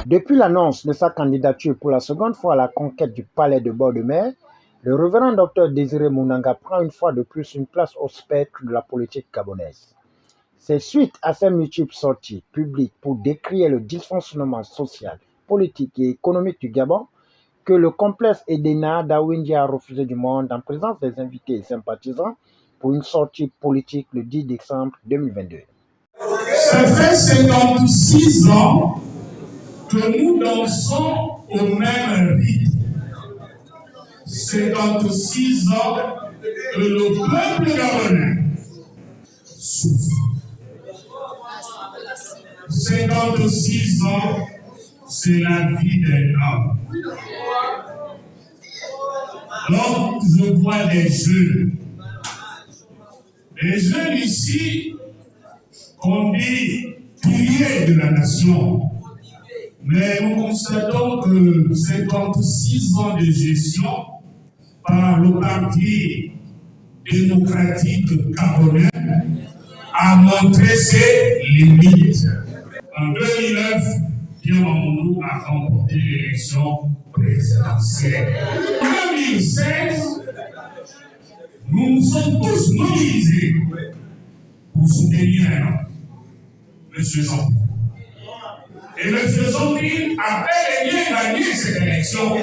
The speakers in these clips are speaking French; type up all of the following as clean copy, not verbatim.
Depuis l'annonce de sa candidature pour la seconde fois à la conquête du palais de bord de mer, le révérend Dr Désiré Mounanga prend une fois de plus une place au spectre de la politique gabonaise. C'est suite à ses multiples sorties publiques pour décrier le dysfonctionnement social, politique et économique du Gabon que le complexe EDENA d'Awinji a refusé du monde en présence des invités et sympathisants pour une sortie politique le 10 décembre 2022. Ça fait 56 ans que nous dansons au même rythme. 56 ans que le peuple gabonais souffre. 56 ans, c'est la vie d'un homme. Donc, je vois des jeunes. Les jeunes ici, qu'on dit piliers de la nation. Mais nous constatons que 56 ans de gestion par le Parti démocratique gabonais a montré ses limites. En 2009, Pierre Mamoudou a remporté l'élection présidentielle. En 2016, nous nous sommes tous mobilisés pour soutenir un homme, M. Jean-Pierre. Et M. Jean-Pierre a bel et bien gagné cette élection.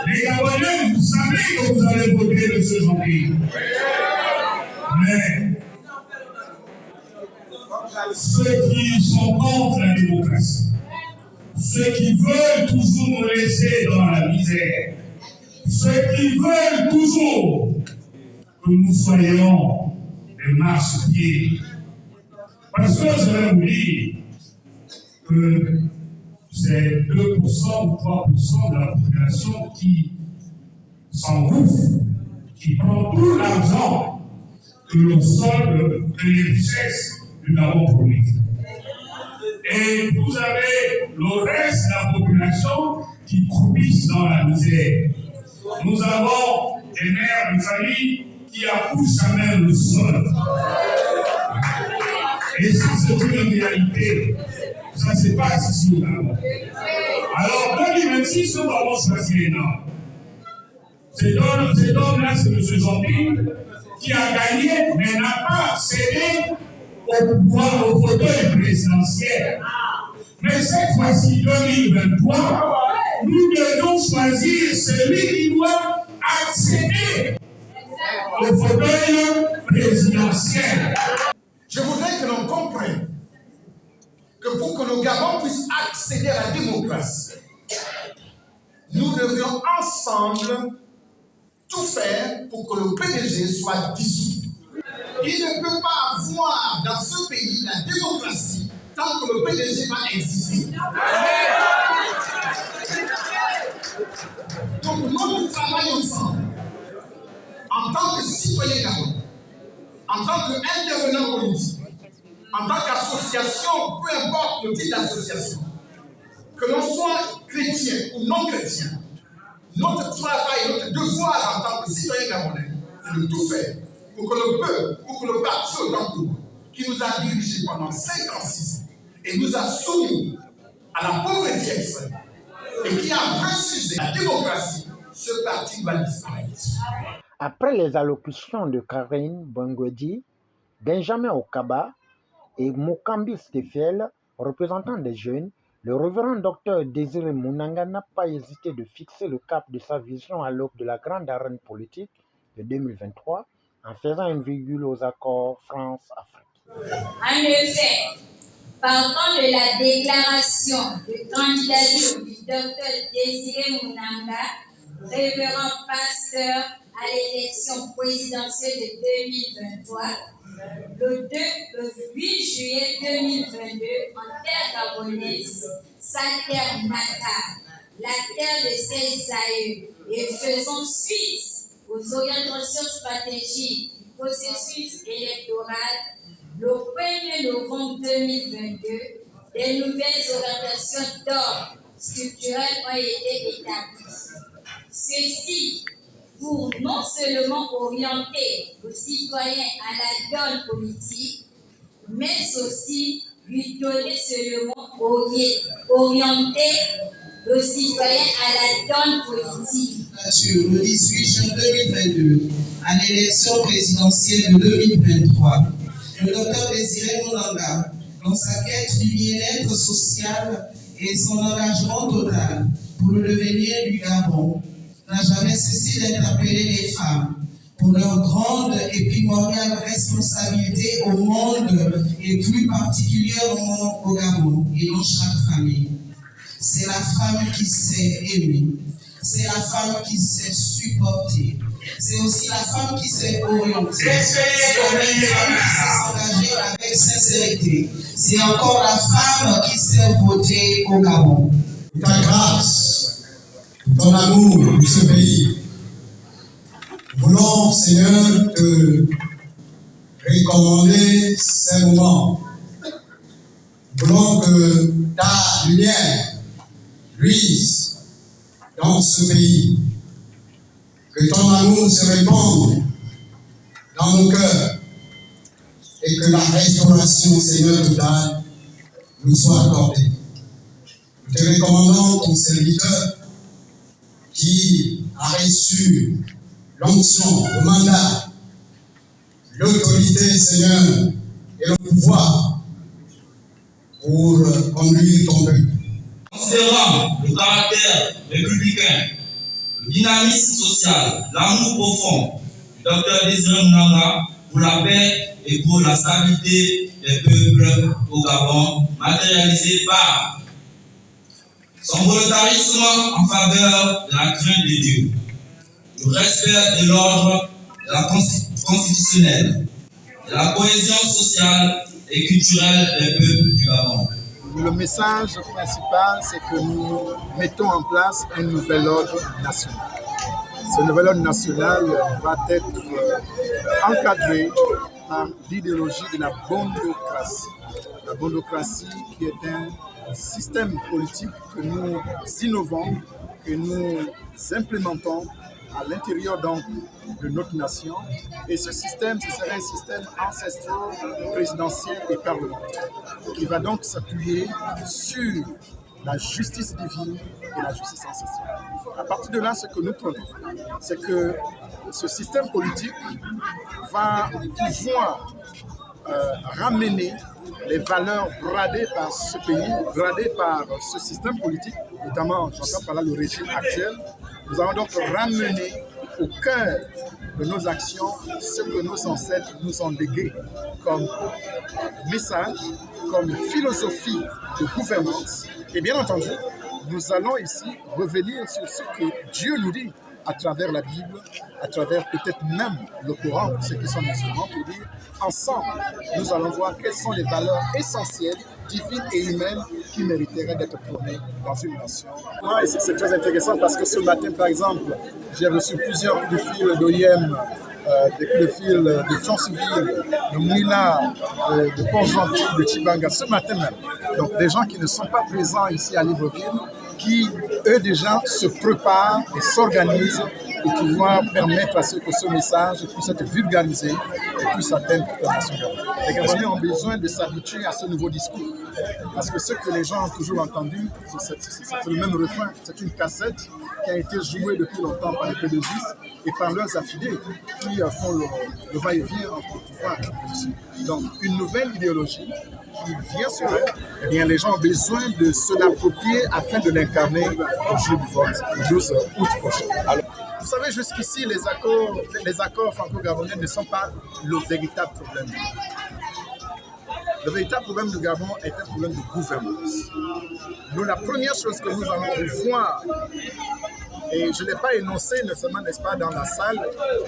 Les Gabonais, vous savez que vous allez voter M. Jean-Pierre. Mais ceux qui sont contre la démocratie, ceux qui veulent toujours nous laisser dans la misère, ceux qui veulent toujours que nous soyons des marche-pieds. Parce que je vais vous dire que c'est 2% ou 3% de la population qui s'engouffre, qui prend tout l'argent que l'on solde de les richesses du Gabon produit. Et vous avez le reste de la population qui croupissent dans la misère. Nous avons des mères de famille qui accouchent à même le sol. Et ça, c'est une réalité. Ça se passe ici au Gabon. Alors, 2026, nous allons choisir un homme. Cet homme-là, c'est M. Jean-Pierre, qui a gagné, mais n'a pas cédé au pouvoir, au fauteuil présidentiel. Mais cette fois-ci, 2023, nous devons choisir celui qui doit accéder au fauteuil présidentiel. Je voudrais que l'on comprenne que pour que le Gabon puisse accéder à la démocratie, nous devions ensemble tout faire pour que le PDG soit dissous. Il ne peut pas avoir dans ce pays la démocratie tant que le PDG va exister. Donc nous travaillons ensemble en tant que citoyens gabonais, en tant qu'intervenants politiques, en tant qu'association, peu importe le type d'association, que l'on soit chrétien ou non chrétien, notre travail, notre devoir en tant que citoyen gabonais, c'est de tout faire pour que le peuple, pour que le parti autant que nous, qui nous a dirigés pendant 56 ans et nous a soumis à la pauvreté extrême et qui a refusé la démocratie, ce parti doit disparaître. Après les allocutions de Karine Bongwedi, Benjamin Okaba et Mokambi Stéfiel, représentants des jeunes, le révérend Dr Désiré Mounanga n'a pas hésité de fixer le cap de sa vision à l'aube de la grande arène politique de 2023 en faisant une virgule aux accords France-Afrique. En effet, partant de la déclaration de candidature du Dr Désiré Mounanga, révérend pasteur à l'élection présidentielle de 2023, le 8 juillet 2022, en terre gabonaise, sa terre natale, la terre de ses aïeux, et faisant suite aux orientations stratégiques du processus électoral, le 1er novembre 2022, des nouvelles orientations d'ordre structurel ont été établies. Ceci pour non seulement orienter le citoyen à la donne politique, mais aussi lui donner seulement orienter le citoyen à la donne politique. Le 18 juin 2022, à l'élection présidentielle de 2023, le docteur Désiré Mounanga, dans sa quête du bien-être social et son engagement total pour le devenir du Gabon, n'a jamais cessé d'interpeller les femmes pour leur grande et primordiale responsabilité au monde et plus particulièrement au Gabon et dans chaque famille. C'est la femme qui sait aimer, c'est la femme qui sait supporter, c'est aussi la femme qui sait orienter, c'est la femme qui sait s'engager avec sincérité, c'est encore la femme qui sait voter au Gabon. Ta grâce, ton amour pour ce pays, voulons, Seigneur, te recommander ces moments. Voulons que ta lumière luise dans ce pays, que ton amour se répande dans nos cœurs et que la restauration, Seigneur, totale nous soit accordée. Nous te recommandons ton serviteur qui a reçu l'onction, le mandat, l'autorité, Seigneur, et le pouvoir pour conduire ton peuple. Considérant le caractère républicain, le dynamisme social, l'amour profond du docteur Désiré Mounanga pour la paix et pour la stabilité des peuples au Gabon, matérialisé par son volontarisme en faveur de la crainte de Dieu, le respect de l'ordre constitutionnel, de la cohésion sociale et culturelle des peuples du Gabon. Le message principal, c'est que nous mettons en place un nouvel ordre national. Ce nouvel ordre national va être encadré par l'idéologie de la bondocratie. La bondocratie qui est un système politique que nous innovons, que nous implémentons à l'intérieur donc de notre nation. Et ce système, ce serait un système ancestral, présidentiel et parlementaire, qui va donc s'appuyer sur la justice divine et la justice ancestrale. À partir de là, ce que nous prenons, c'est que ce système politique va pouvoir ramener les valeurs bradées par ce pays, bradées par ce système politique, notamment, j'entends par là le régime actuel. Nous allons donc ramener au cœur de nos actions ce que nos ancêtres nous ont légué comme message, comme philosophie de gouvernance. Et bien entendu, nous allons ici revenir sur ce que Dieu nous dit à travers la Bible, à travers peut-être même le Coran, pour ceux qui sont musulmans, pour dire ensemble, nous allons voir quelles sont les valeurs essentielles, divines et humaines qui mériteraient d'être prônées dans une nation. Et c'est très intéressant parce que ce matin, par exemple, j'ai reçu plusieurs coups de fil d'OIM, des coups de fil de Franceville, de Mouina, de Pont-Gentil, de Tchibanga, ce matin même. Donc des gens qui ne sont pas présents ici à Libreville, qui, eux déjà, se préparent et s'organisent pour pouvoir permettre à ce que ce message puisse être vulgarisé et puisse atteindre toute la nation gabonaise. Les Gabonais ont besoin de s'habituer à ce nouveau discours. Parce que ce que les gens ont toujours entendu, c'est le même refrain. C'est une cassette qui a été jouée depuis longtemps par les pédologistes et par leurs affidés qui font le va-et-vient entre le pouvoir et l'opposition. Donc, une nouvelle idéologie qui vient sur eux, eh bien, les gens ont besoin de se l'approprier afin de l'incarner au jour du vote, le 12 août prochain. Alors, vous savez, jusqu'ici, les accords franco-gabonais ne sont pas le véritable problème. Le véritable problème du Gabon est un problème de gouvernance. Nous, la première chose que nous allons revoir, et je ne l'ai pas énoncé nécessairement, n'est-ce pas, dans la salle,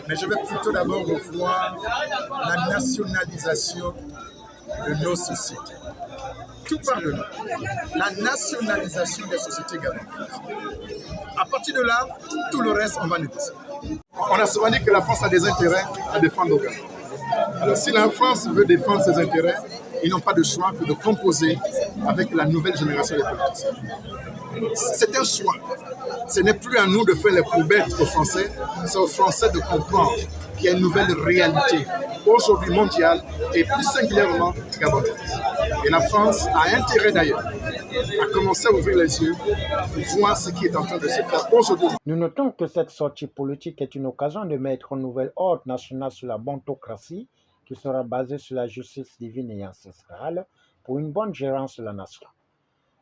mais je vais plutôt d'abord revoir la nationalisation de nos sociétés. Tout part de là. La nationalisation des sociétés gabonaises. À partir de là, tout le reste, on va négocier. On a souvent dit que la France a des intérêts à défendre au Gabon. Alors, si la France veut défendre ses intérêts, ils n'ont pas de choix que de composer avec la nouvelle génération des politiciens. C'est un choix. Ce n'est plus à nous de faire les courbettes aux Français, c'est aux Français de comprendre qu'il y a une nouvelle réalité, aujourd'hui mondiale et plus singulièrement gabonaise. Et la France a intérêt d'ailleurs à commencer à ouvrir les yeux pour voir ce qui est en train de se faire aujourd'hui. Nous notons que cette sortie politique est une occasion de mettre un nouvel ordre national sur la bontocratie qui sera basée sur la justice divine et ancestrale pour une bonne gérance de la nation.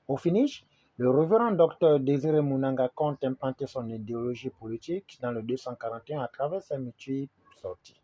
Au finish, le révérend Dr Désiré Mounanga compte implanter son idéologie politique dans le 241 à travers ses multiples sorties.